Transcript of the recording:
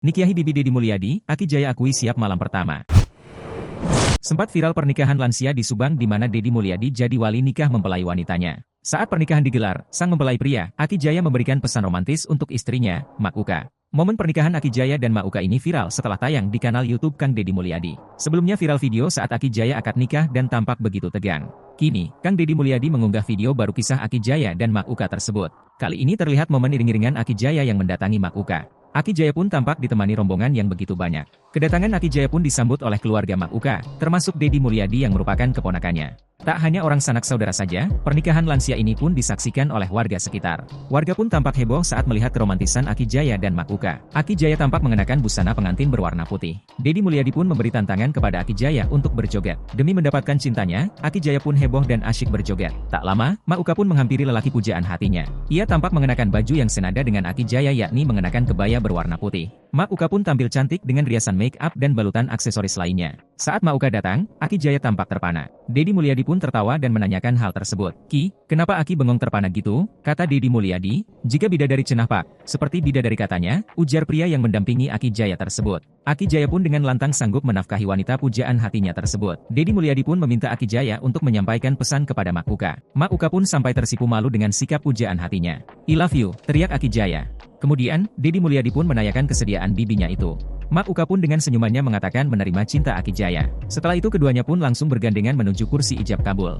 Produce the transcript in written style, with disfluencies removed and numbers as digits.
Nikahi Bibi Deddy Mulyadi, Aki Jaya akui siap malam pertama. Sempat viral pernikahan lansia di Subang di mana Deddy Mulyadi jadi wali nikah mempelai wanitanya. Saat pernikahan digelar, sang mempelai pria, Aki Jaya memberikan pesan romantis untuk istrinya, Mak Uka. Momen pernikahan Aki Jaya dan Mak Uka ini viral setelah tayang di kanal YouTube Kang Deddy Mulyadi. Sebelumnya viral video saat Aki Jaya akad nikah dan tampak begitu tegang. Kini, Kang Deddy Mulyadi mengunggah video baru kisah Aki Jaya dan Mak Uka tersebut. Kali ini terlihat momen iring-iringan Aki Jaya yang mendatangi Mak Uka. Aki Jaya pun tampak ditemani rombongan yang begitu banyak. Kedatangan Aki Jaya pun disambut oleh keluarga Mak Uka, termasuk Deddy Mulyadi yang merupakan keponakannya. Tak hanya orang sanak saudara saja, pernikahan lansia ini pun disaksikan oleh warga sekitar. Warga pun tampak heboh saat melihat keromantisan Aki Jaya dan Mak Uka. Aki Jaya tampak mengenakan busana pengantin berwarna putih. Deddy Mulyadi pun memberi tantangan kepada Aki Jaya untuk berjoget. Demi mendapatkan cintanya, Aki Jaya pun heboh dan asyik berjoget. Tak lama, Mak Uka pun menghampiri lelaki pujaan hatinya. Ia tampak mengenakan baju yang senada dengan Aki Jaya yakni mengenakan kebaya berwarna putih. Mak Uka pun tampil cantik dengan riasan make up dan balutan aksesoris lainnya. Saat Mak Uka datang, Aki Jaya tampak terpana. Deddy Mulyadi pun tertawa dan menanyakan hal tersebut. "Ki, kenapa Aki bengong terpana gitu?" kata Deddy Mulyadi. "Jika bidadari cenah pak, seperti bidadari katanya," ujar pria yang mendampingi Aki Jaya tersebut. Aki Jaya pun dengan lantang sanggup menafkahi wanita pujaan hatinya tersebut. Deddy Mulyadi pun meminta Aki Jaya untuk menyampaikan pesan kepada Mak Uka. Mak Uka pun sampai tersipu malu dengan sikap pujaan hatinya. "I love you," teriak Aki Jaya. Kemudian, Deddy Mulyadi pun menanyakan kesediaan bibinya itu. Mak Uka pun dengan senyumannya mengatakan menerima cinta Aki Jaya. Setelah itu keduanya pun langsung bergandengan menuju kursi ijab kabul.